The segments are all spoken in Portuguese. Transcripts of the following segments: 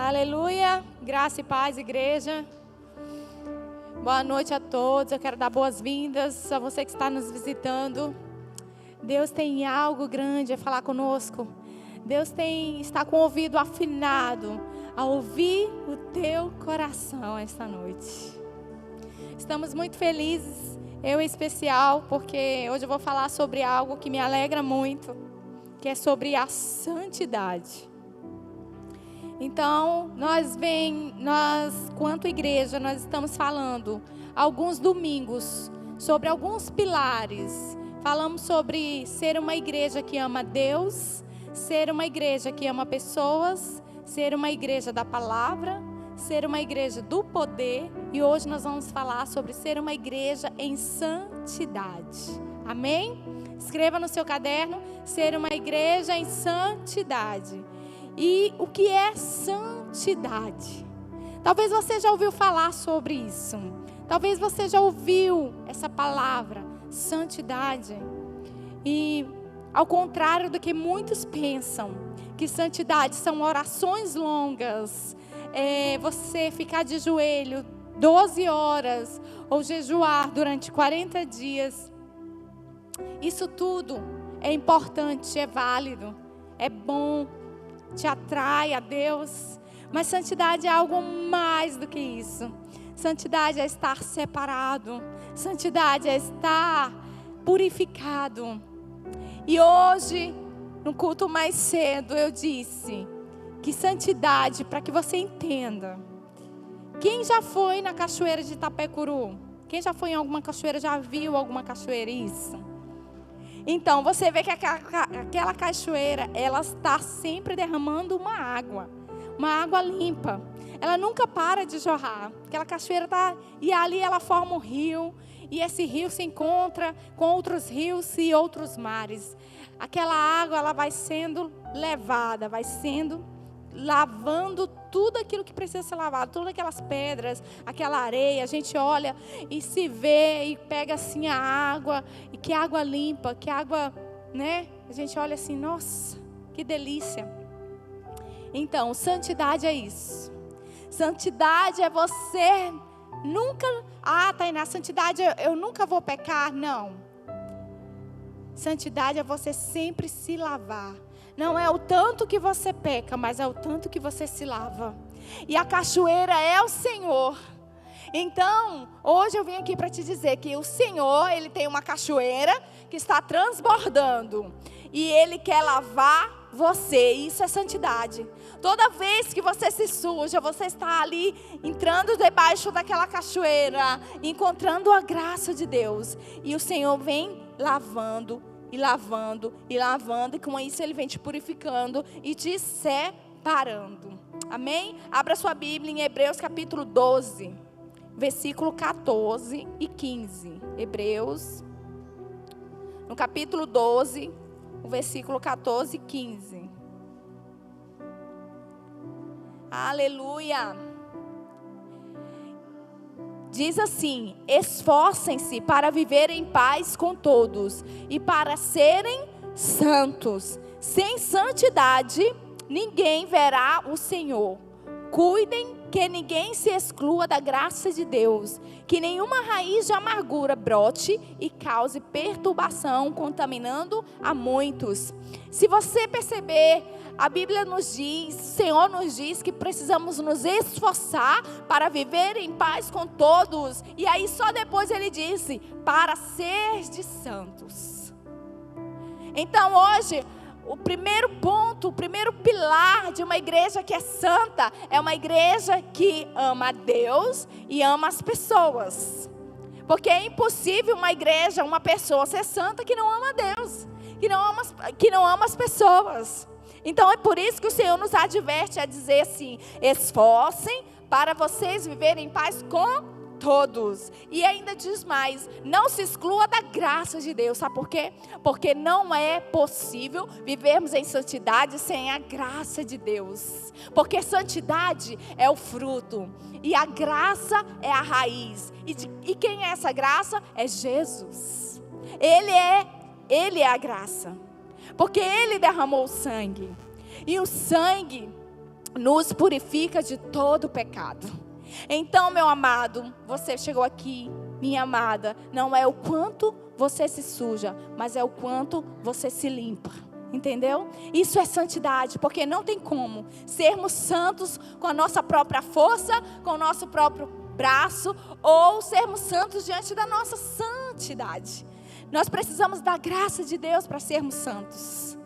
Aleluia, graça e paz, igreja. Boa noite a todos, eu quero dar boas-vindas a você que está nos visitando. Deus tem algo grande a falar conosco. Deus está com o ouvido afinado a ouvir o teu coração esta noite. Estamos muito felizes, eu em especial, porque hoje eu vou falar sobre algo que me alegra muito, que é sobre a santidade. Então, nós, quanto igreja, nós estamos falando alguns domingos sobre alguns pilares. Falamos sobre ser uma igreja que ama Deus, ser uma igreja que ama pessoas, ser uma igreja da palavra, ser uma igreja do poder. E hoje nós vamos falar sobre ser uma igreja em santidade. Amém? Escreva no seu caderno, ser uma igreja em santidade. E o que é santidade? Talvez você já ouviu falar sobre isso. Talvez você já ouviu essa palavra, santidade. E ao contrário do que muitos pensam, que santidade são orações longas, você ficar de joelho 12 horas ou jejuar durante 40 dias. Isso tudo é importante, é válido, é bom, te atrai a Deus, mas santidade é algo mais do que isso. Santidade é estar separado, santidade é estar purificado. E hoje, no culto mais cedo, eu disse que santidade, para que você entenda. Quem já foi na cachoeira de Itapecuru? Quem já foi em alguma cachoeira, já viu alguma cachoeira? Isso. Então, você vê que aquela cachoeira, ela está sempre derramando uma água limpa. Ela nunca para de jorrar. Aquela cachoeira está, e ali ela forma um rio, e esse rio se encontra com outros rios e outros mares. Aquela água, ela vai sendo levada, vai sendo lavando tudo aquilo que precisa ser lavado, todas aquelas pedras, aquela areia. A gente olha e se vê e pega assim a água, e que água limpa, que água, né? A gente olha assim, nossa, que delícia. Então, santidade é isso. Santidade é você nunca, Tainá, santidade eu nunca vou pecar, não. Santidade é você sempre se lavar. Não é o tanto que você peca, mas é o tanto que você se lava. E a cachoeira é o Senhor. Então, hoje eu vim aqui para te dizer que o Senhor, Ele tem uma cachoeira que está transbordando. E Ele quer lavar você. Isso é santidade. Toda vez que você se suja, você está ali entrando debaixo daquela cachoeira, encontrando a graça de Deus. E o Senhor vem lavando, e lavando, e lavando, e com isso Ele vem te purificando e te separando. Amém? Abra sua Bíblia em Hebreus capítulo 12, versículo 14 e 15. Hebreus, no capítulo 12, o versículo 14 e 15. Aleluia! Diz assim: esforcem-se para viver em paz com todos e para serem santos. Sem santidade, ninguém verá o Senhor. Cuidem que ninguém se exclua da graça de Deus, que nenhuma raiz de amargura brote e cause perturbação, contaminando a muitos. Se você perceber, a Bíblia nos diz, o Senhor nos diz que precisamos nos esforçar para viver em paz com todos. E aí só depois Ele disse, para ser de santos. Então hoje, o primeiro ponto, o primeiro pilar de uma igreja que é santa, é uma igreja que ama a Deus e ama as pessoas. Porque é impossível uma igreja, uma pessoa ser santa que não ama a Deus, que não ama as pessoas. Então é por isso que o Senhor nos adverte a dizer assim: esforcem para vocês viverem em paz com todos. E ainda diz mais: não se exclua da graça de Deus. Sabe por quê? Porque não é possível vivermos em santidade sem a graça de Deus. Porque santidade é o fruto e a graça é a raiz. E quem é essa graça? É Jesus. Ele é a graça. Porque Ele derramou o sangue. E o sangue nos purifica de todo pecado. Então, meu amado, você chegou aqui, minha amada, não é o quanto você se suja, mas é o quanto você se limpa. Entendeu? Isso é santidade, porque não tem como sermos santos com a nossa própria força, com o nosso próprio braço, ou sermos santos diante da nossa santidade. Nós precisamos da graça de Deus para sermos santos.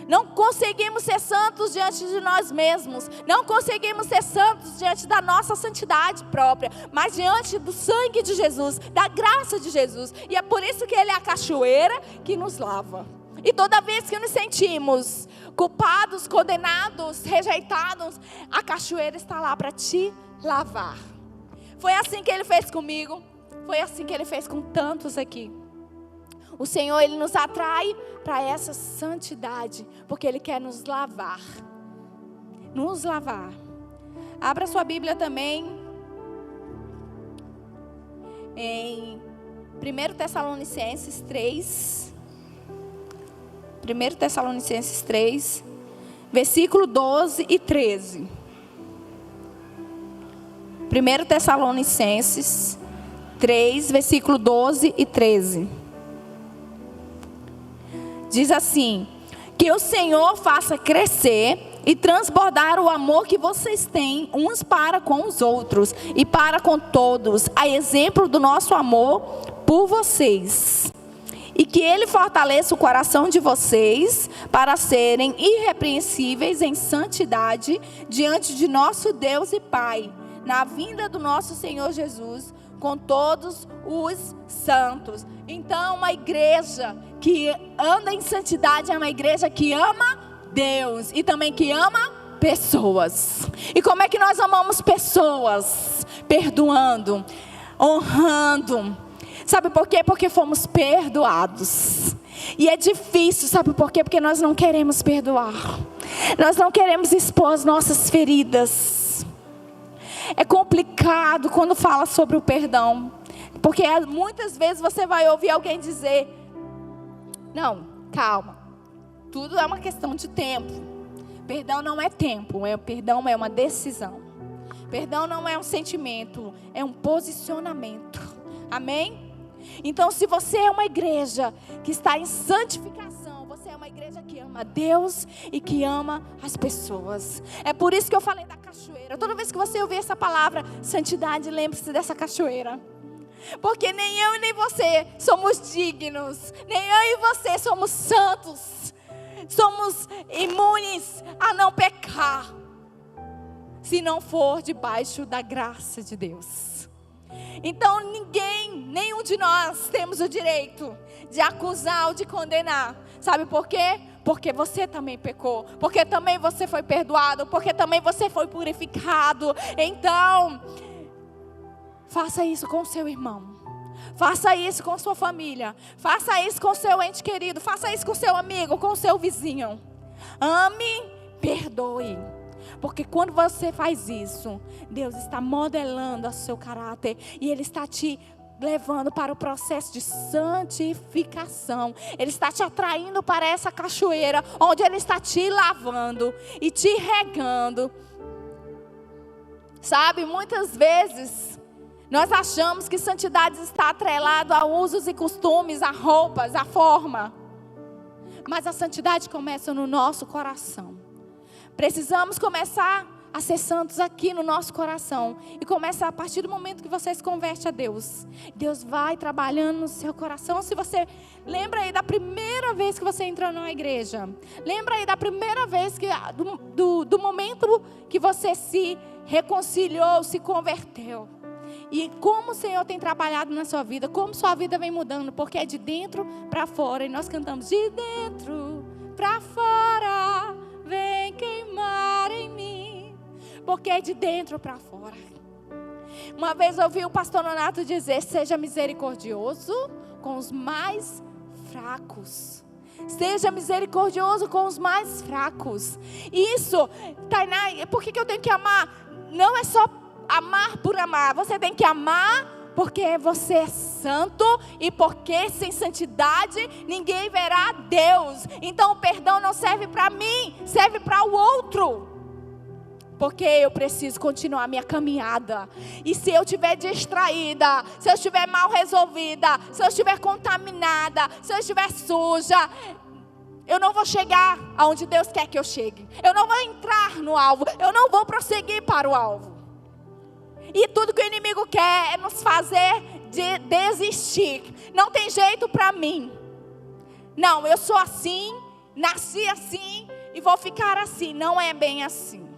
Não conseguimos ser santos diante de nós mesmos. Não conseguimos ser santos diante da nossa santidade própria. Mas diante do sangue de Jesus, da graça de Jesus. E é por isso que Ele é a cachoeira que nos lava. E toda vez que nos sentimos culpados, condenados, rejeitados, a cachoeira está lá para te lavar. Foi assim que Ele fez comigo. Foi assim que Ele fez com tantos aqui. O Senhor, Ele nos atrai para essa santidade, porque Ele quer nos lavar. Nos lavar. Abra sua Bíblia também em 1 Tessalonicenses 3. 1 Tessalonicenses 3, versículo 12 e 13. 1 Tessalonicenses 3, versículo 12 e 13. Diz assim: que o Senhor faça crescer e transbordar o amor que vocês têm uns para com os outros e para com todos, a exemplo do nosso amor por vocês. E que Ele fortaleça o coração de vocês para serem irrepreensíveis em santidade diante de nosso Deus e Pai, na vinda do nosso Senhor Jesus, com todos os santos. Então, uma igreja que anda em santidade é uma igreja que ama Deus e também que ama pessoas. E como é que nós amamos pessoas? Perdoando, honrando. Sabe por quê? Porque fomos perdoados. E é difícil, sabe por quê? Porque nós não queremos perdoar. Nós não queremos expor as nossas feridas. É complicado quando fala sobre o perdão. Porque muitas vezes você vai ouvir alguém dizer: não, calma. Tudo é uma questão de tempo. Perdão não é tempo. Perdão é uma decisão. Perdão não é um sentimento. É um posicionamento. Amém? Então, se você é uma igreja que está em santificação, você é uma igreja que ama Deus e que ama as pessoas. É por isso que eu falei da cachoeira. Toda vez que você ouvir essa palavra santidade, lembre-se dessa cachoeira. Porque nem eu e nem você somos dignos. Nem eu e você somos santos. Somos imunes a não pecar, se não for debaixo da graça de Deus. Então nenhum de nós temos o direito de acusar ou de condenar. Sabe por quê? Porque você também pecou. Porque também você foi perdoado. Porque também você foi purificado. Então, faça isso com o seu irmão. Faça isso com sua família. Faça isso com seu ente querido. Faça isso com seu amigo, com seu vizinho. Ame, perdoe. Porque quando você faz isso, Deus está modelando o seu caráter. E Ele está te levando para o processo de santificação. Ele está te atraindo para essa cachoeira, onde Ele está te lavando e te regando. Sabe, muitas vezes nós achamos que santidade está atrelado a usos e costumes, a roupas, a forma. Mas a santidade começa no nosso coração. Precisamos começar a ser santos aqui no nosso coração. E começa a partir do momento que você se converte a Deus. Deus vai trabalhando no seu coração. Se você lembra aí da primeira vez que você entrou numa igreja. Lembra aí da primeira vez do momento que você se reconciliou, se converteu. E como o Senhor tem trabalhado na sua vida. Como sua vida vem mudando. Porque é de dentro para fora. E nós cantamos: de dentro para fora vem queimar em mim. Porque é de dentro para fora. Uma vez eu ouvi o pastor Nonato dizer: seja misericordioso com os mais fracos. Seja misericordioso com os mais fracos. Isso, Tainá, por que eu tenho que amar? Não é só amar por amar. Você tem que amar porque você é santo e porque sem santidade ninguém verá Deus. Então o perdão não serve para mim, serve para o outro. Porque eu preciso continuar a minha caminhada. E se eu estiver distraída, se eu estiver mal resolvida, se eu estiver contaminada, se eu estiver suja, eu não vou chegar aonde Deus quer que eu chegue. Eu não vou entrar no alvo. Eu não vou prosseguir para o alvo. E tudo que o inimigo quer é nos fazer desistir. Não tem jeito para mim. Não, eu sou assim, nasci assim e vou ficar assim. Não é bem assim.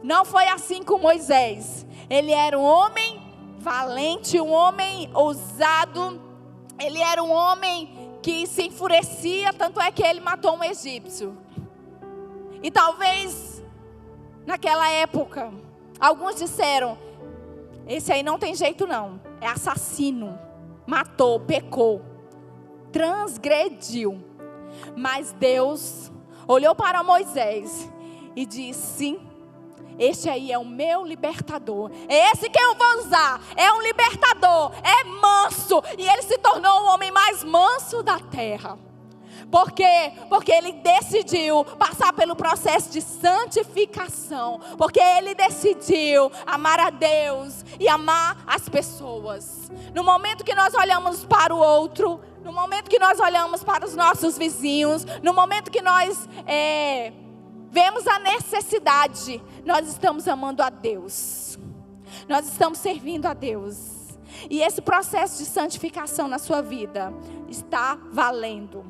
Não foi assim com Moisés. Ele era um homem valente, um homem ousado. Ele era um homem que se enfurecia, tanto é que ele matou um egípcio. E talvez, naquela época, alguns disseram, esse aí não tem jeito não, é assassino, matou, pecou, transgrediu. Mas Deus olhou para Moisés e disse, este aí é o meu libertador. É esse que eu vou usar. É um libertador. É manso. E ele se tornou o homem mais manso da terra. Por quê? Porque ele decidiu passar pelo processo de santificação. Porque ele decidiu amar a Deus e amar as pessoas. No momento que nós olhamos para o outro, no momento que nós olhamos para os nossos vizinhos, no momento que nós vemos a necessidade, nós estamos amando a Deus. Nós estamos servindo a Deus. E esse processo de santificação na sua vida está valendo.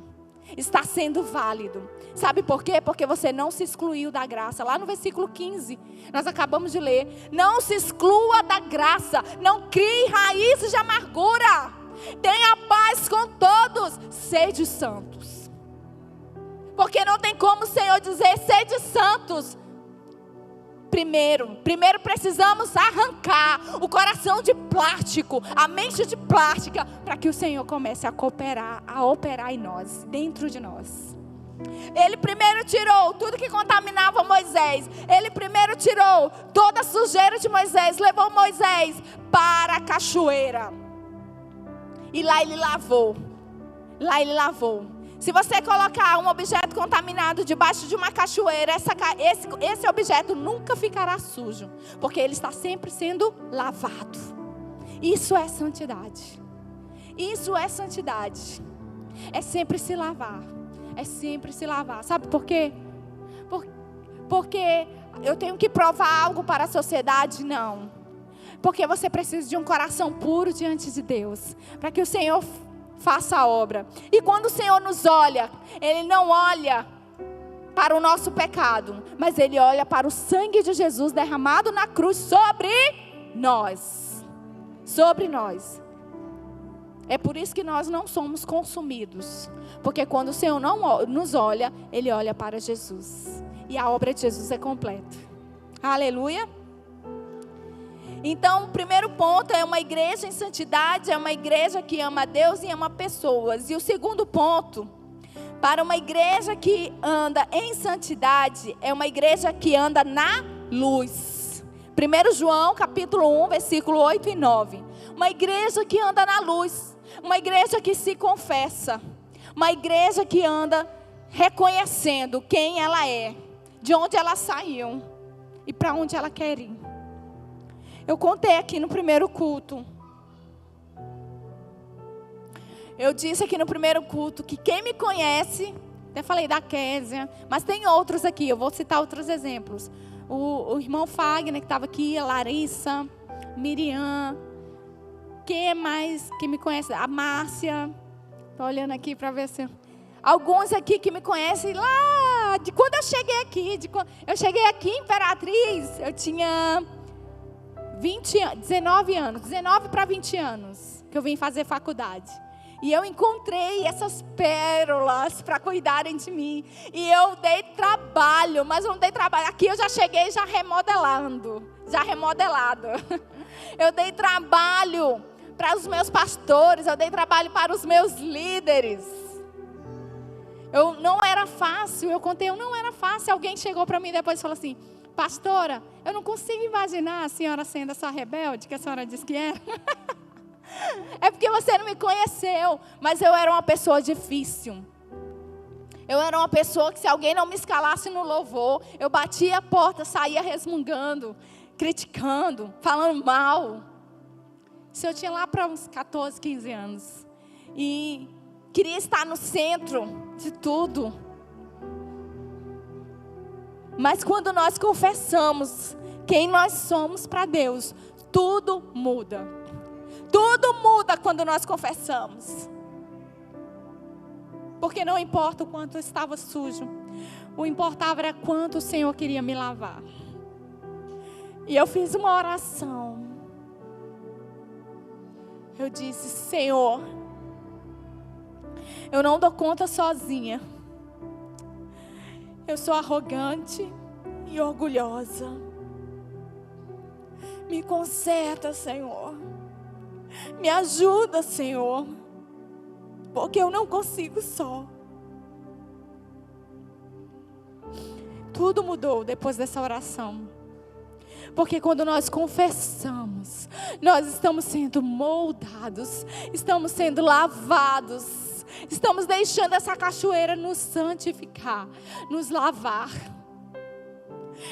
Está sendo válido. Sabe por quê? Porque você não se excluiu da graça. Lá no versículo 15, nós acabamos de ler. Não se exclua da graça. Não crie raízes de amargura. Tenha paz com todos. Sede santos. Porque não tem como o Senhor dizer, sede santos. Primeiro precisamos arrancar o coração de plástico, a mente de plástica, para que o Senhor comece a operar em nós, dentro de nós. Ele primeiro tirou tudo que contaminava Moisés. Ele primeiro tirou toda a sujeira de Moisés, levou Moisés para a cachoeira. E lá ele lavou. Se você colocar um objeto contaminado debaixo de uma cachoeira, esse objeto nunca ficará sujo, porque ele está sempre sendo lavado. Isso é santidade. Isso é santidade. É sempre se lavar. É sempre se lavar. Sabe por quê? Porque eu tenho que provar algo para a sociedade? Não. Porque você precisa de um coração puro diante de Deus, para que o Senhor faça a obra. E quando o Senhor nos olha, Ele não olha para o nosso pecado, mas Ele olha para o sangue de Jesus derramado na cruz sobre nós. Sobre nós. É por isso que nós não somos consumidos. Porque quando o Senhor não nos olha, Ele olha para Jesus. E a obra de Jesus é completa. Aleluia. Então, o primeiro ponto é uma igreja em santidade, é uma igreja que ama a Deus e ama pessoas. E o segundo ponto, para uma igreja que anda em santidade, é uma igreja que anda na luz. 1 João, capítulo 1, versículo 8 e 9. Uma igreja que anda na luz, uma igreja que se confessa, uma igreja que anda reconhecendo quem ela é, de onde ela saiu e para onde ela quer ir. Eu contei aqui no primeiro culto. Eu disse aqui no primeiro culto que quem me conhece, até falei da Késia, mas tem outros aqui, eu vou citar outros exemplos. O irmão Fagner que estava aqui, a Larissa, Miriam, quem mais que me conhece? A Márcia, estou olhando aqui para ver se... Alguns aqui que me conhecem lá, de quando eu cheguei aqui, eu cheguei aqui em Imperatriz, eu tinha... 19 para 20 anos, que eu vim fazer faculdade. E eu encontrei essas pérolas para cuidarem de mim. E eu dei trabalho, mas não dei trabalho. Aqui eu já cheguei já remodelado. Eu dei trabalho para os meus pastores, eu dei trabalho para os meus líderes. Não era fácil, não era fácil. Alguém chegou para mim depois e falou assim, pastora, eu não consigo imaginar a senhora sendo essa rebelde que a senhora disse que é. É porque você não me conheceu, mas eu era uma pessoa difícil. Eu era uma pessoa que, se alguém não me escalasse no louvor, eu batia a porta, saía resmungando, criticando, falando mal. Isso eu tinha lá para uns 14, 15 anos. E queria estar no centro de tudo. Mas quando nós confessamos quem nós somos para Deus, tudo muda. Tudo muda quando nós confessamos. Porque não importa o quanto eu estava sujo, o importava era quanto o Senhor queria me lavar. E eu fiz uma oração. Eu disse: Senhor, eu não dou conta sozinha. Eu sou arrogante e orgulhosa. Me conserta, Senhor. Me ajuda, Senhor. Porque eu não consigo só. Tudo mudou depois dessa oração. Porque quando nós confessamos, nós estamos sendo moldados, estamos sendo lavados, estamos deixando essa cachoeira nos santificar, nos lavar.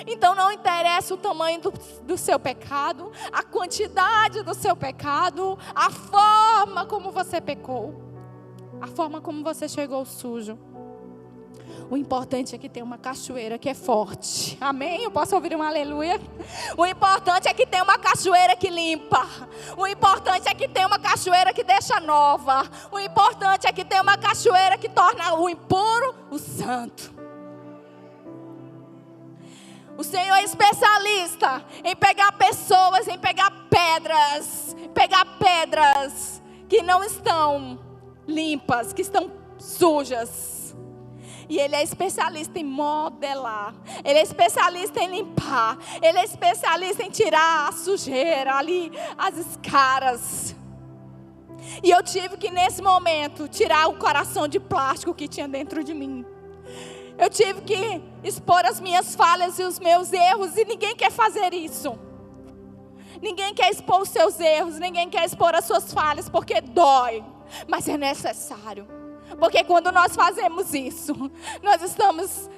Então não interessa o tamanho do seu pecado, a quantidade do seu pecado, a forma como você pecou. A forma como você chegou sujo. O importante é que tem uma cachoeira que é forte. Amém? Eu posso ouvir um aleluia? O importante é que tem uma cachoeira que limpa. O importante é que tem uma cachoeira que deixa nova. O importante é que tem uma cachoeira que torna o impuro o santo. O Senhor é especialista em pegar pessoas, em pegar pedras que não estão limpas, que estão sujas. E Ele é especialista em modelar. Ele é especialista em limpar. Ele é especialista em tirar a sujeira ali, as escaras. E eu tive que, nesse momento, tirar o coração de plástico que tinha dentro de mim. Eu tive que expor as minhas falhas e os meus erros. E ninguém quer fazer isso. Ninguém quer expor os seus erros. Ninguém quer expor as suas falhas, porque dói. Mas é necessário. Porque quando nós fazemos isso, nós estamos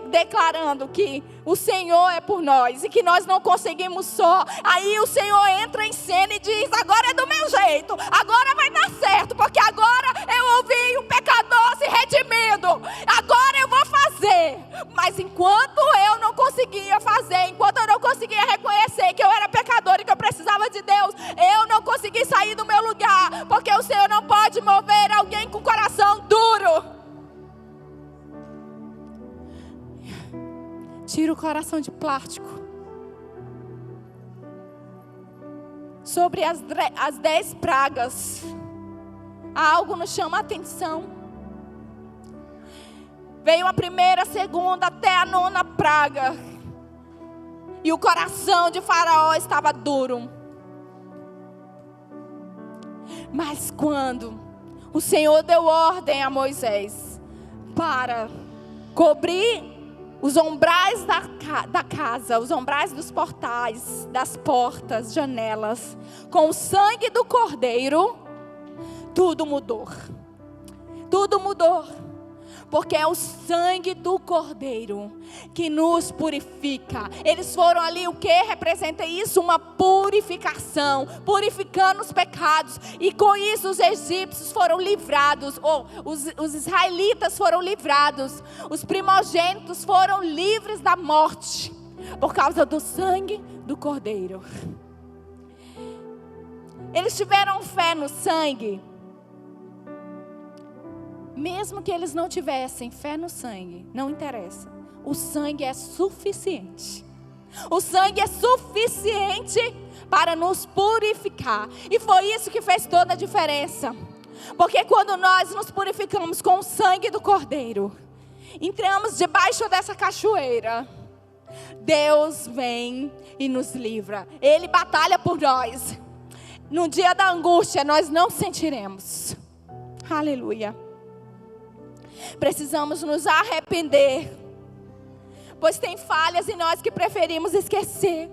declarando que o Senhor é por nós e que nós não conseguimos só. Aí o Senhor entra em cena e diz: agora é do meu jeito, agora vai dar certo, porque agora eu ouvi um pecador se redimindo, agora eu vou fazer. Mas enquanto eu não conseguia fazer, enquanto eu não conseguia reconhecer que eu era pecador e que eu precisava de Deus, eu não consegui sair do meu lugar, porque o Senhor não pode mover alguém com coração duro. Tira o coração de plástico. Sobre as 10 pragas, algo nos chama a atenção. Veio a primeira, a segunda, até a 9ª praga. E o coração de Faraó estava duro. Mas quando o Senhor deu ordem a Moisés para cobrir os umbrais da casa, os umbrais dos portais, das portas, janelas, com o sangue do cordeiro, tudo mudou. Tudo mudou. Porque é o sangue do cordeiro que nos purifica. Eles foram ali, o que representa isso? Uma purificação, purificando os pecados. E com isso os egípcios foram livrados, ou os israelitas foram livrados. Os primogênitos foram livres da morte, por causa do sangue do cordeiro. Eles tiveram fé no sangue. Mesmo que eles não tivessem fé no sangue, não interessa. O sangue é suficiente. O sangue é suficiente para nos purificar. E foi isso que fez toda a diferença. Porque quando nós nos purificamos com o sangue do Cordeiro, entramos debaixo dessa cachoeira, Deus vem e nos livra. Ele batalha por nós. No dia da angústia nós não sentiremos. Aleluia. Precisamos nos arrepender, pois tem falhas em nós que preferimos esquecer.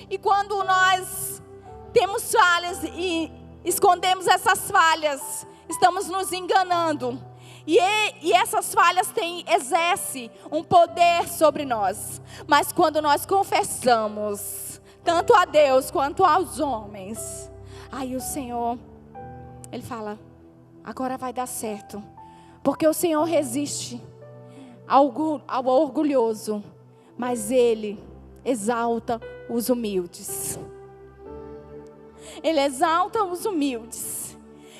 E quando nós temos falhas e escondemos essas falhas, estamos nos enganando. E essas falhas exercem um poder sobre nós. Mas quando nós confessamos, tanto a Deus quanto aos homens, aí o Senhor, Ele fala, agora vai dar certo. Porque o Senhor resiste ao orgulhoso, mas Ele exalta os humildes. Ele exalta os humildes.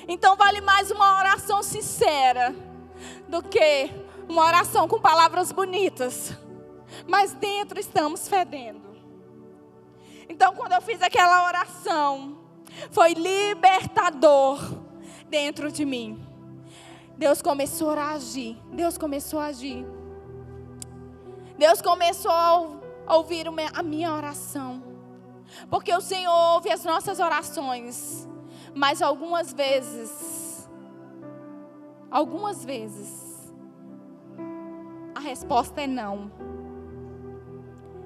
Então vale mais uma oração sincera do que uma oração com palavras bonitas, mas dentro estamos fedendo. Então quando eu fiz aquela oração, foi libertador dentro de mim. Deus começou a agir. Deus começou a agir. Deus começou a ouvir a minha oração. Porque o Senhor ouve as nossas orações. Mas algumas vezes, a resposta é não.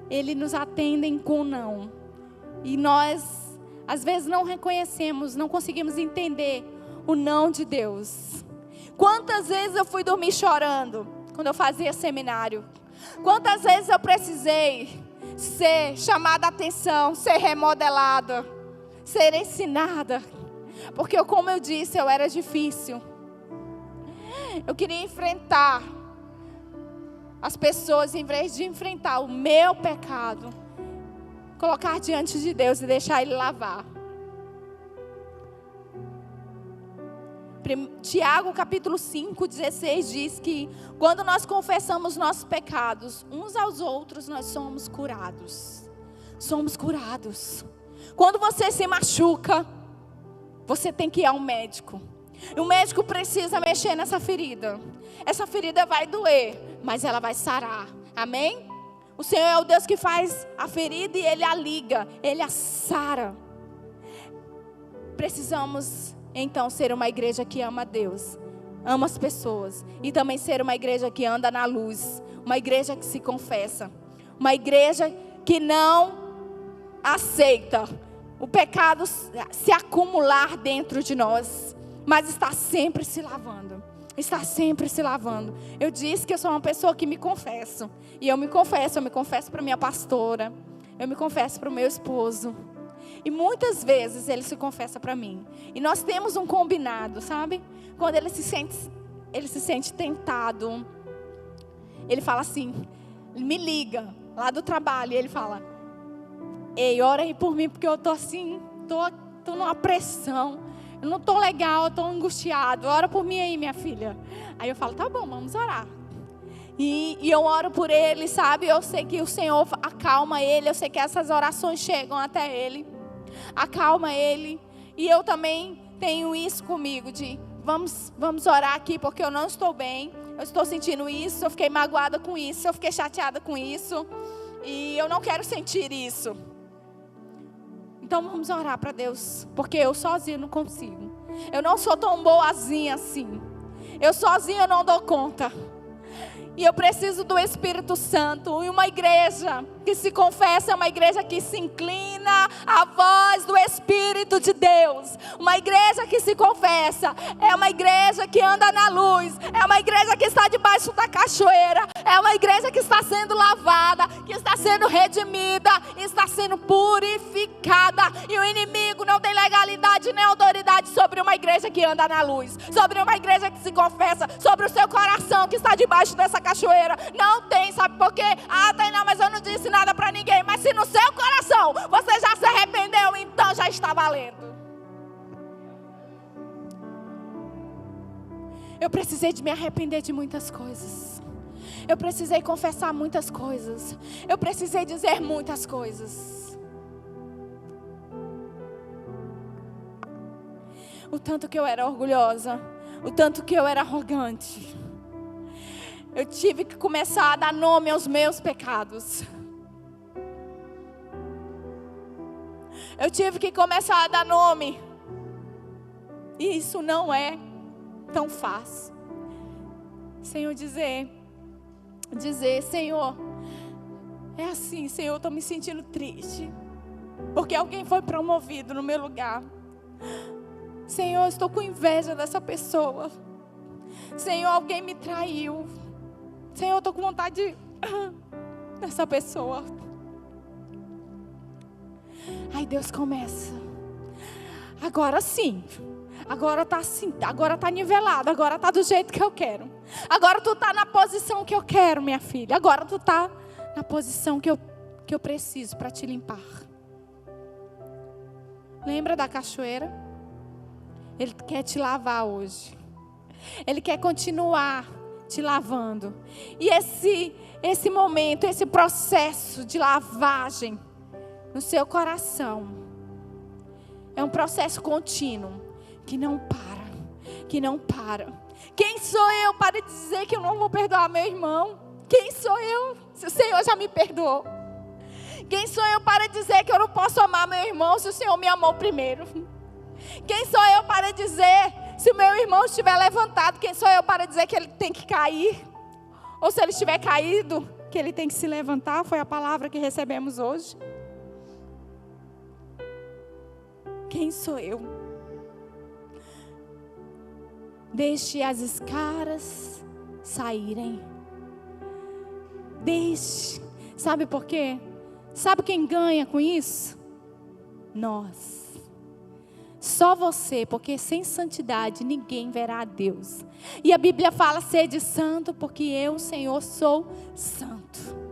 Ele nos atende com não. E nós, às vezes, não reconhecemos, não conseguimos entender o não de Deus. Quantas vezes eu fui dormir chorando quando eu fazia seminário? Quantas vezes eu precisei ser chamada a atenção, ser remodelada, ser ensinada? Porque, como eu disse, eu era difícil. Eu queria enfrentar as pessoas, em vez de enfrentar o meu pecado, colocar diante de Deus e deixar Ele lavar. Tiago capítulo 5, 16 diz que quando nós confessamos nossos pecados uns aos outros, nós somos curados. Somos curados. Quando você se machuca, você tem que ir ao médico. E o médico precisa mexer nessa ferida. Essa ferida vai doer, mas ela vai sarar. Amém? O Senhor é o Deus que faz a ferida e Ele a liga, Ele a sara. Precisamos então ser uma igreja que ama a Deus, ama as pessoas. E também ser uma igreja que anda na luz. Uma igreja que se confessa. Uma igreja que não aceita o pecado se acumular dentro de nós, mas está sempre se lavando. Está sempre se lavando. Eu disse que eu sou uma pessoa que me confesso. E eu me confesso para minha pastora. Eu me confesso para o meu esposo. E muitas vezes ele se confessa para mim. E nós temos um combinado, sabe? Quando ele se sente tentado, ele fala assim, ele me liga lá do trabalho e ele fala: ei, ora aí por mim, porque eu tô assim, tô numa pressão. Eu não tô legal, eu tô angustiado. Ora por mim aí, minha filha. Aí eu falo, tá bom, vamos orar. E eu oro por ele, sabe? Eu sei que o Senhor acalma ele. Eu sei que essas orações chegam até ele. Acalma ele. E eu também tenho isso comigo, de vamos orar aqui, porque eu não estou bem. Eu estou sentindo isso, eu fiquei magoada com isso, eu fiquei chateada com isso. E eu não quero sentir isso. Então vamos orar para Deus, porque eu sozinha não consigo. Eu não sou tão boazinha assim. Eu sozinha não dou conta. E eu preciso do Espírito Santo. E uma igreja que se confessa é uma igreja que se inclina à voz do Espírito de Deus. Uma igreja que se confessa é uma igreja que anda na luz. É uma igreja que está debaixo da cachoeira. É uma igreja que está sendo lavada, que está sendo redimida, está sendo purificada. E o inimigo não tem legalidade nem autoridade sobre uma igreja que anda na luz, sobre uma igreja que se confessa, sobre o seu coração que está debaixo dessa cachoeira. Não tem, sabe por quê? Ah, Tainá, mas eu não disse nada para ninguém. Mas se no seu coração você já se arrependeu, então já está valendo. Eu precisei de me arrepender de muitas coisas. Eu precisei confessar muitas coisas. Eu precisei dizer muitas coisas. O tanto que eu era orgulhosa, o tanto que eu era arrogante. Eu tive que começar a dar nome aos meus pecados. Eu tive que começar a dar nome. E isso não é tão fácil. Senhor, dizer, Senhor, é assim, Senhor, eu estou me sentindo triste. Porque alguém foi promovido no meu lugar. Senhor, eu estou com inveja dessa pessoa. Senhor, alguém me traiu. Senhor, eu estou com vontade dessa pessoa. Aí Deus começa. Agora sim. Agora tá assim, agora tá nivelado, agora tá do jeito que eu quero. Agora tu tá na posição que eu quero, minha filha. Agora tu tá na posição que eu preciso para te limpar. Lembra da cachoeira? Ele quer te lavar hoje. Ele quer continuar te lavando. E esse momento, esse processo de lavagem no seu coração é um processo contínuo. Que não para, que não para. Quem sou eu para dizer que eu não vou perdoar meu irmão? Quem sou eu, se o Senhor já me perdoou? Quem sou eu para dizer que eu não posso amar meu irmão, se o Senhor me amou primeiro? Quem sou eu para dizer, se o meu irmão estiver levantado, quem sou eu para dizer que ele tem que cair? Ou se ele estiver caído, que ele tem que se levantar? Foi a palavra que recebemos hoje. Quem sou eu? Deixe as escaras saírem. Deixe. Sabe por quê? Sabe quem ganha com isso? Nós. Só você, porque sem santidade ninguém verá a Deus. E a Bíblia fala: sede santo, porque eu, Senhor, sou santo.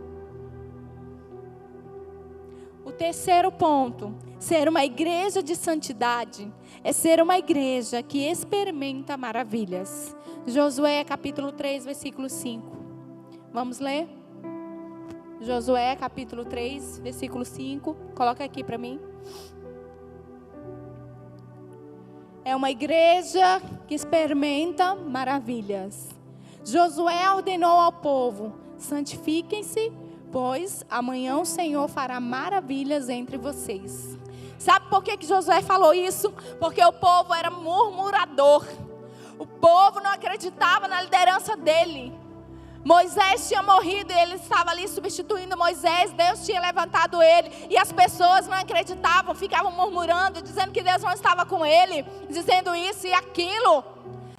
O terceiro ponto, ser uma igreja de santidade, é ser uma igreja que experimenta maravilhas. Josué capítulo 3, versículo 5. Vamos ler? Josué capítulo 3, versículo 5. Coloca aqui para mim. É uma igreja que experimenta maravilhas. Josué ordenou ao povo: santifiquem-se, pois amanhã o Senhor fará maravilhas entre vocês. Sabe por que Josué falou isso? Porque o povo era murmurador. O povo não acreditava na liderança dele. Moisés tinha morrido e ele estava ali substituindo Moisés. Deus tinha levantado ele. E as pessoas não acreditavam, ficavam murmurando, dizendo que Deus não estava com ele, dizendo isso e aquilo.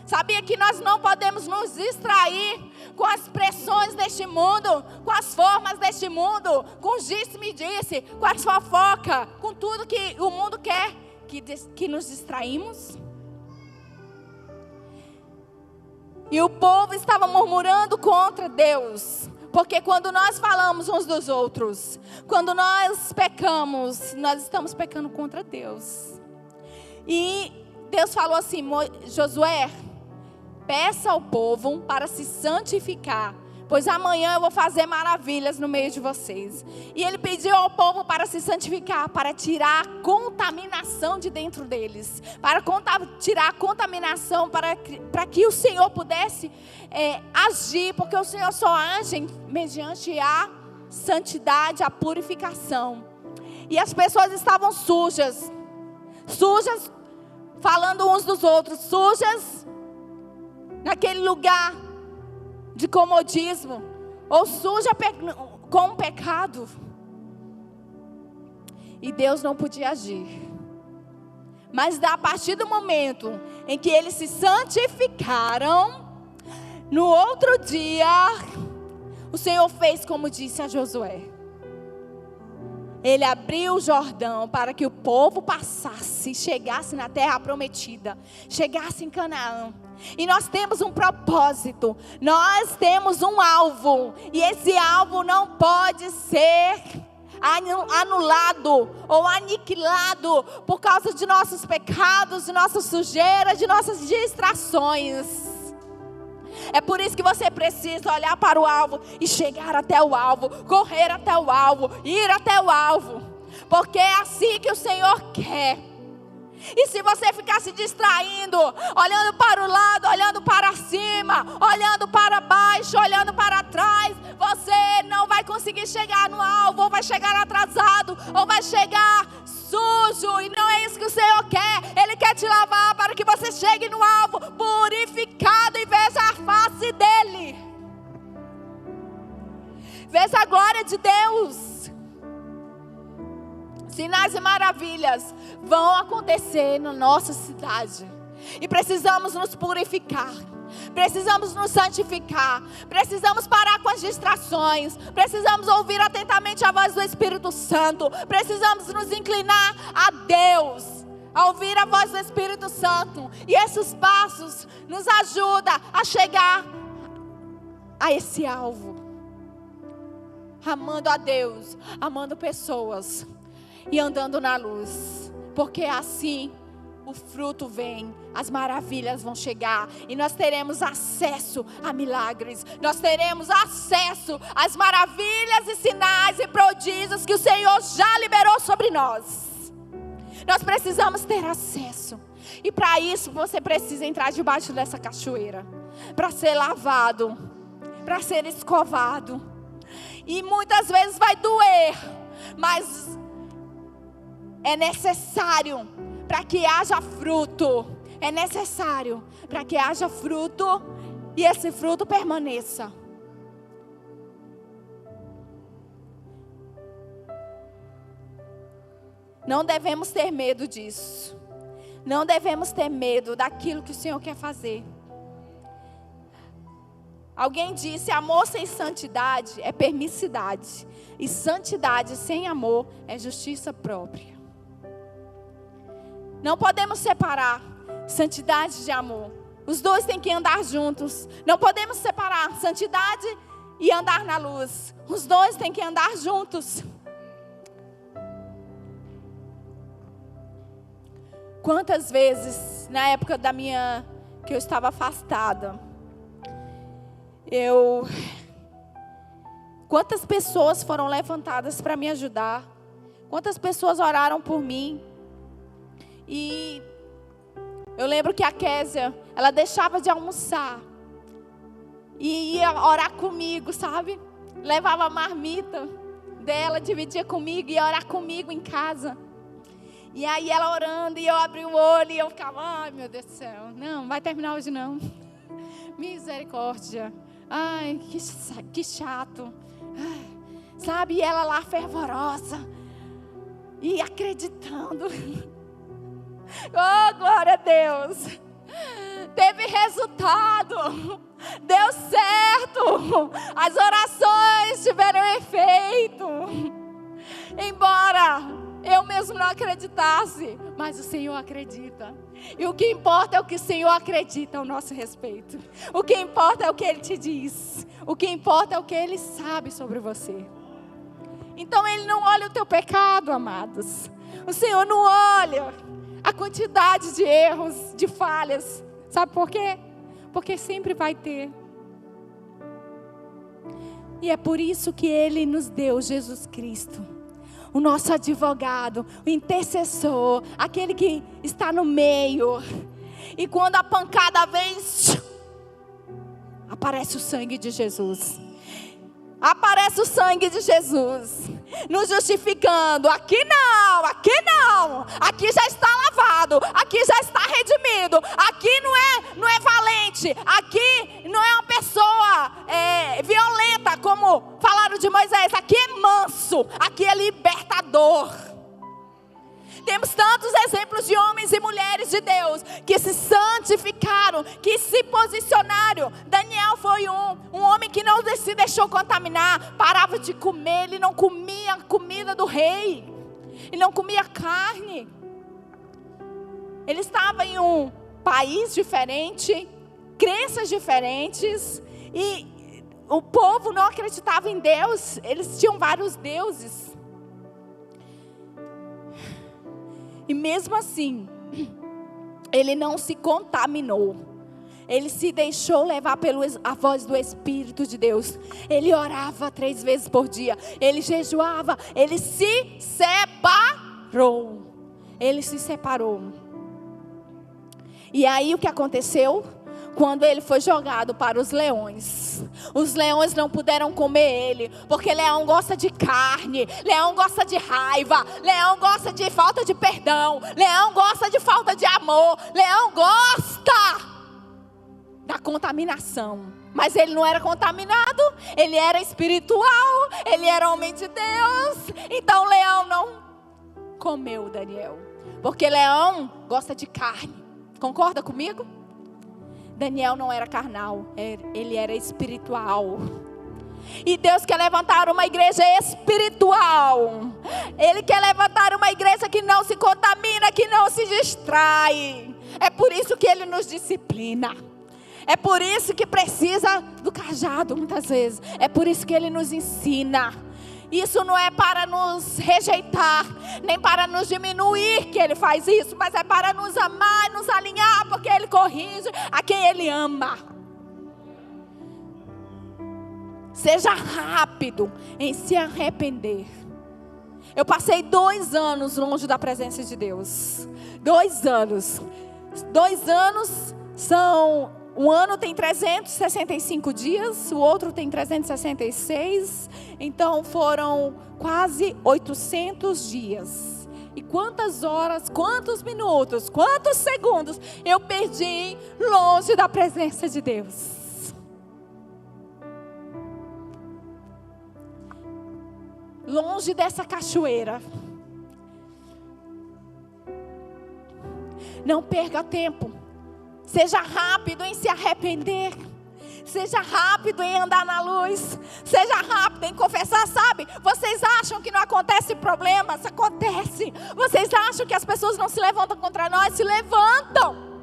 Sabia que nós não podemos nos distrair com as pressões deste mundo, com as formas deste mundo, com os disse-me-disse, com as fofocas, com tudo que o mundo quer que nos distraímos? E o povo estava murmurando contra Deus. Porque quando nós falamos uns dos outros, quando nós pecamos, nós estamos pecando contra Deus. E Deus falou assim: Josué, peça ao povo para se santificar, pois amanhã eu vou fazer maravilhas no meio de vocês. E ele pediu ao povo para se santificar, para tirar a contaminação de dentro deles, para tirar a contaminação, para que o Senhor pudesse agir, porque o Senhor só age mediante a santidade, a purificação. E as pessoas estavam sujas, falando uns dos outros, sujas naquele lugar de comodismo, ou suja com o pecado. E Deus não podia agir. Mas a partir do momento em que eles se santificaram, no outro dia, o Senhor fez como disse a Josué. Ele abriu o Jordão para que o povo passasse, chegasse na terra prometida, chegasse em Canaã. E nós temos um propósito, nós temos um alvo, e esse alvo não pode ser anulado ou aniquilado por causa de nossos pecados, de nossa sujeira, de nossas distrações. É por isso que você precisa olhar para o alvo e chegar até o alvo, correr até o alvo, ir até o alvo, porque é assim que o Senhor quer. E se você ficar se distraindo, olhando para o lado, olhando para cima, olhando para baixo, olhando para trás, você não vai conseguir chegar no alvo, ou vai chegar atrasado, ou vai chegar sujo. E não é isso que o Senhor quer. Ele quer te lavar para que você chegue no alvo purificado e veja a face dele, veja a glória de Deus. Sinais e maravilhas vão acontecer na nossa cidade. E precisamos nos purificar. Precisamos nos santificar. Precisamos parar com as distrações. Precisamos ouvir atentamente a voz do Espírito Santo. Precisamos nos inclinar a Deus, a ouvir a voz do Espírito Santo. E esses passos nos ajudam a chegar a esse alvo. Amando a Deus, amando pessoas e andando na luz. Porque assim o fruto vem, as maravilhas vão chegar e nós teremos acesso a milagres. Nós teremos acesso às maravilhas e sinais e prodígios que o Senhor já liberou sobre nós. Nós precisamos ter acesso. E para isso você precisa entrar debaixo dessa cachoeira, para ser lavado, para ser escovado. E muitas vezes vai doer, mas é necessário para que haja fruto. É necessário para que haja fruto e esse fruto permaneça. Não devemos ter medo disso. Não devemos ter medo daquilo que o Senhor quer fazer. Alguém disse: amor sem santidade é permissidade, e santidade sem amor é justiça própria. Não podemos separar santidade de amor. Os dois têm que andar juntos. Não podemos separar santidade e andar na luz. Os dois têm que andar juntos. Quantas vezes, na época que eu estava afastada, quantas pessoas foram levantadas para me ajudar? Quantas pessoas oraram por mim? E eu lembro que a Késia, ela deixava de almoçar e ia orar comigo, sabe? Levava a marmita dela, dividia comigo, ia orar comigo em casa. E aí ela orando, e eu abri o olho e eu ficava: ai, meu Deus do céu, não vai terminar hoje não. Misericórdia. Ai, que chato. Sabe, e ela lá fervorosa e acreditando. Oh, glória a Deus. Teve resultado. Deu certo. As orações tiveram efeito. Embora eu mesmo não acreditasse, mas o Senhor acredita. E o que importa é o que o Senhor acredita ao nosso respeito. O que importa é o que Ele te diz. O que importa é o que Ele sabe sobre você. Então Ele não olha o teu pecado, amados. O Senhor não olha a quantidade de erros, de falhas. Sabe por quê? Porque sempre vai ter. E é por isso que Ele nos deu Jesus Cristo, o nosso advogado, o intercessor, aquele que está no meio. E quando a pancada vem, aparece o sangue de Jesus. Aparece o sangue de Jesus, nos justificando. Aqui não, aqui não. Aqui já está lavado, aqui já está redimido. Aqui não é valente. Aqui não é uma pessoa violenta, como falaram de Moisés. Aqui é manso, aqui é libertador. Temos tantos exemplos de homens e mulheres de Deus que se santificaram, que se posicionaram. Daniel foi um homem que não se deixou contaminar, parava de comer, ele não comia a comida do rei, ele não comia carne. Ele estava em um país diferente, crenças diferentes, e o povo não acreditava em Deus, eles tinham vários deuses. E mesmo assim, ele não se contaminou. Ele se deixou levar pela voz do Espírito de Deus. Ele orava 3 vezes por dia. Ele jejuava. Ele se separou. Ele se separou. E aí o que aconteceu? Quando ele foi jogado para os leões não puderam comer ele, porque leão gosta de carne, leão gosta de raiva, leão gosta de falta de perdão, leão gosta de falta de amor, leão gosta da contaminação. Mas ele não era contaminado, ele era espiritual, ele era homem de Deus. Então o leão não comeu Daniel, porque leão gosta de carne. Concorda comigo? Daniel não era carnal, ele era espiritual. E Deus quer levantar uma igreja espiritual. Ele quer levantar uma igreja que não se contamina, que não se distrai. É por isso que Ele nos disciplina. É por isso que precisa do cajado muitas vezes. É por isso que Ele nos ensina. Isso não é para nos rejeitar, nem para nos diminuir que Ele faz isso, mas é para nos amar, nos alinhar, porque Ele corrige a quem Ele ama. Seja rápido em se arrepender. Eu passei 2 anos longe da presença de Deus. 2 anos. 2 anos são... Um ano tem 365 dias, o outro tem 366. Então foram quase 800 dias. E quantas horas, quantos minutos, quantos segundos eu perdi longe da presença de Deus. Longe dessa cachoeira. Não perca tempo. Seja rápido em se arrepender. Seja rápido em andar na luz. Seja rápido em confessar, sabe? Vocês acham que não acontece problemas? Acontece. Vocês acham que as pessoas não se levantam contra nós? Se levantam.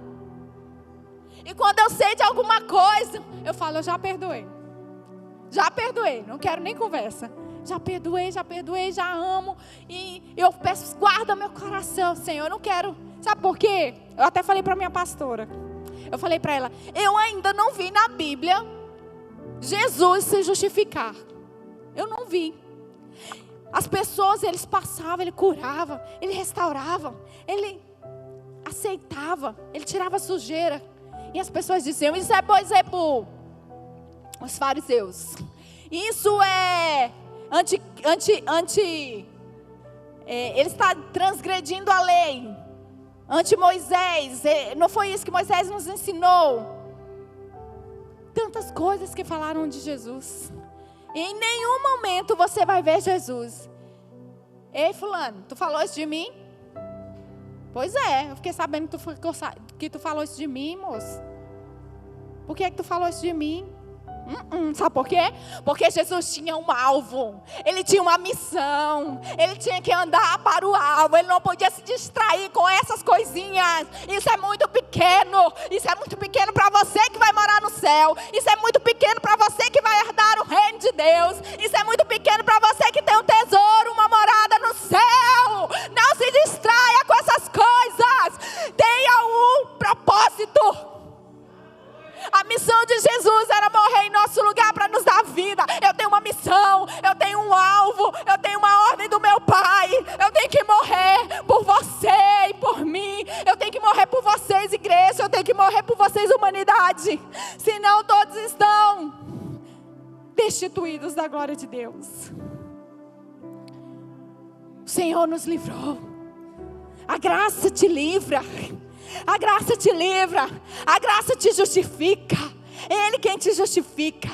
E quando eu sei de alguma coisa, eu falo, eu já perdoei. Já perdoei, não quero nem conversa. Já perdoei, já amo. E eu peço, guarda meu coração, Senhor. Eu não quero. Sabe por quê? Eu até falei para minha pastora. Eu falei para ela, eu ainda não vi na Bíblia Jesus se justificar. Eu não vi. As pessoas, eles passavam, ele curava, ele restaurava, ele aceitava, ele tirava sujeira. E as pessoas diziam, isso é Beelzebul. Os fariseus. Isso é ele está transgredindo a lei. Anti-Moisés, não foi isso que Moisés nos ensinou? Tantas coisas que falaram de Jesus. E em nenhum momento você vai ver Jesus. Ei, fulano, tu falou isso de mim? Pois é, eu fiquei sabendo que tu falou isso de mim, moço. Por que tu falou isso de mim? Sabe por quê? Porque Jesus tinha um alvo. Ele tinha uma missão. Ele tinha que andar para o alvo. Ele não podia se distrair com essas coisinhas. Isso é muito pequeno. Isso é muito pequeno para você que vai morar no céu. Isso é muito pequeno para você que vai herdar o reino de Deus. Isso é muito pequeno para você que tem um tesouro, uma morada no céu. Não se distraia com essas coisas. Tenha um propósito. A missão de Jesus era morrer em nosso lugar para nos dar vida. Eu tenho uma missão, eu tenho um alvo, eu tenho uma ordem do meu Pai. Eu tenho que morrer por você e por mim. Eu tenho que morrer por vocês, igreja. Eu tenho que morrer por vocês, humanidade. Senão todos estão destituídos da glória de Deus. O Senhor nos livrou. A graça te livra. A graça te livra, a graça te justifica. É Ele quem te justifica.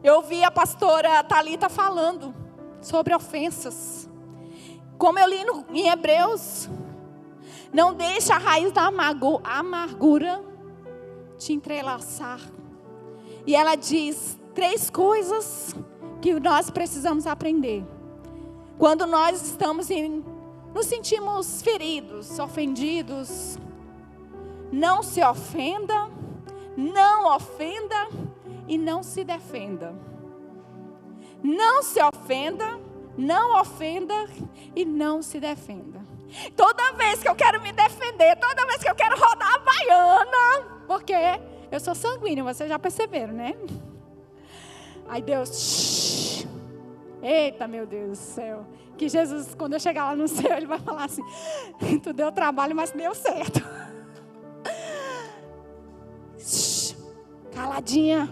Eu ouvi a pastora Thalita falando sobre ofensas. Como eu li em Hebreus, não deixe a raiz da amargura te entrelaçar. E ela diz 3 coisas que nós precisamos aprender. Quando nós estamos nos sentimos feridos, ofendidos. Não se ofenda, não ofenda e não se defenda. Não se ofenda, não ofenda e não se defenda. Toda vez que eu quero me defender, toda vez que eu quero rodar a baiana, porque eu sou sanguínea, vocês já perceberam, né? Aí Deus, eita meu Deus do céu. Que Jesus, quando eu chegar lá no céu, Ele vai falar assim, tu deu trabalho, mas deu certo. Caladinha.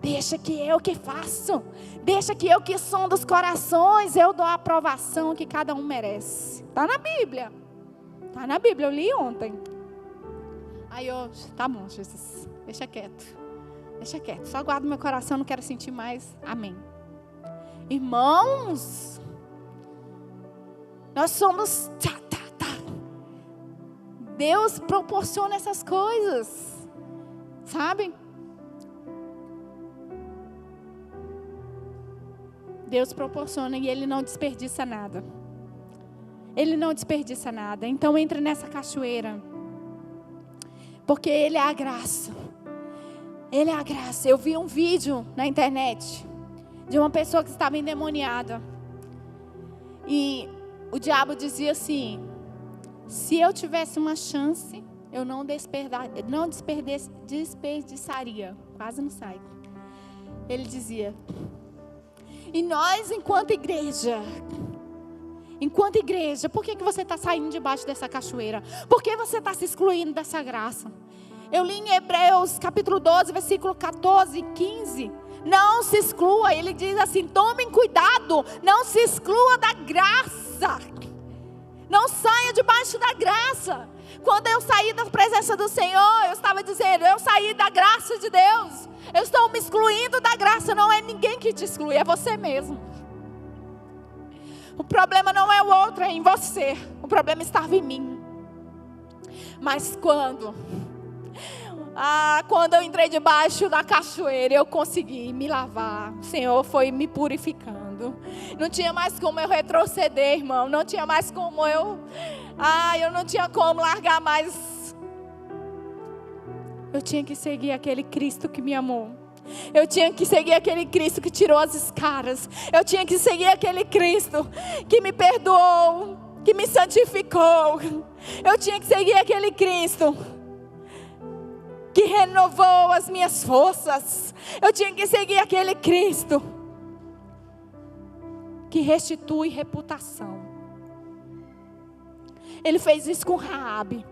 Deixa que eu que faço. Deixa que eu que sondo os corações. Eu dou a aprovação que cada um merece. Está na Bíblia. Está na Bíblia, eu li ontem. Aí eu, tá bom, Jesus, deixa quieto. Deixa quieto, só guardo meu coração, não quero sentir mais. Amém. Irmãos, nós somos Deus proporciona essas coisas, sabe? Deus proporciona e Ele não desperdiça nada. Ele não desperdiça nada. Então entre nessa cachoeira, porque Ele é a graça. Ele é a graça. Eu vi um vídeo na internet de uma pessoa que estava endemoniada. E o diabo dizia assim: se eu tivesse uma chance, eu não desperdiçaria. Quase não sai. Ele dizia. E nós, enquanto igreja, por que você está saindo debaixo dessa cachoeira? Por que você está se excluindo dessa graça? Eu li em Hebreus capítulo 12, versículo 14 e 15. Não se exclua, ele diz assim: tomem cuidado, não se exclua da graça. Não saia debaixo da graça. Quando eu saí da presença do Senhor, eu estava dizendo, eu saí da graça de Deus. Eu estou me excluindo da graça. Não é ninguém que te exclui, é você mesmo. O problema não é o outro, é em você. O problema estava em mim. Mas quando eu entrei debaixo da cachoeira, eu consegui me lavar. O Senhor foi me purificando. Não tinha mais como eu retroceder, irmão. Não tinha mais como eu não tinha como largar mais. Eu tinha que seguir aquele Cristo que me amou. Eu tinha que seguir aquele Cristo que tirou as escaras. Eu tinha que seguir aquele Cristo que me perdoou, que me santificou. Eu tinha que seguir aquele Cristo que renovou as minhas forças. Eu tinha que seguir aquele Cristo que restitui reputação. Ele fez isso com Raabe.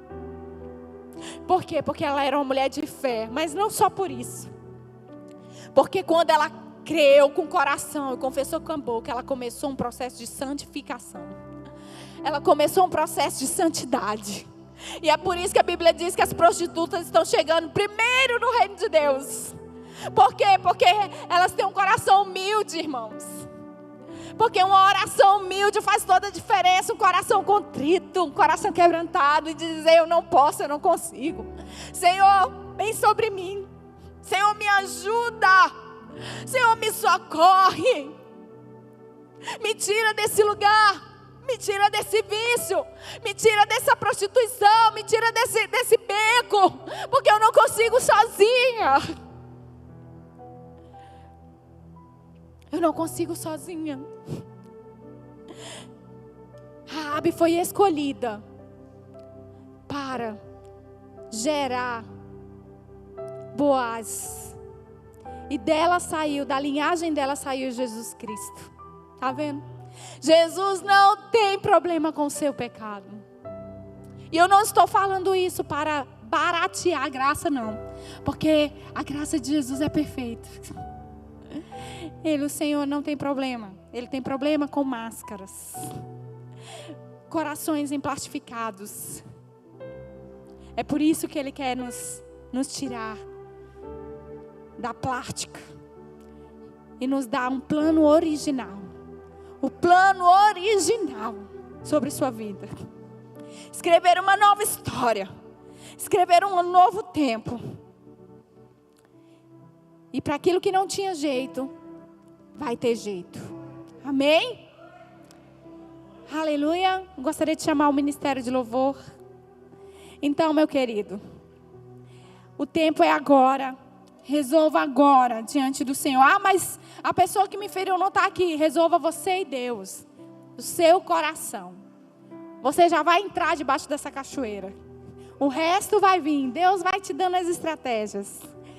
Por quê? Porque ela era uma mulher de fé. Mas não só por isso. Porque quando ela creu com o coração e confessou com a boca, ela começou um processo de santificação. Ela começou um processo de santidade. E é por isso que a Bíblia diz que as prostitutas estão chegando primeiro no reino de Deus. Por quê? Porque elas têm um coração humilde, irmãos. Porque uma oração humilde faz toda a diferença. Um coração contrito, um coração quebrantado. E dizer, eu não posso, eu não consigo. Senhor, vem sobre mim. Senhor, me ajuda. Senhor, me socorre. Me tira desse lugar. Me tira desse vício. Me tira dessa prostituição. Me tira desse beco. Porque eu não consigo sozinha. Eu não consigo sozinha. Raabe foi escolhida para gerar Boaz. E da linhagem dela saiu Jesus Cristo. Tá vendo? Jesus não tem problema com o seu pecado. E eu não estou falando isso para baratear a graça, não. Porque a graça de Jesus é perfeita. O Senhor não tem problema. Ele tem problema com máscaras. Corações emplastificados. É por isso que Ele quer nos tirar da plástica. E nos dar um plano original. O plano original sobre sua vida. Escrever uma nova história. Escrever um novo tempo. E para aquilo que não tinha jeito, vai ter jeito. Amém? Aleluia. Gostaria de chamar o ministério de louvor. Então, meu querido, o tempo é agora. Resolva agora diante do Senhor. Mas a pessoa que me feriu não está aqui. Resolva você e Deus. O seu coração. Você já vai entrar debaixo dessa cachoeira. O resto vai vir. Deus vai te dando as estratégias.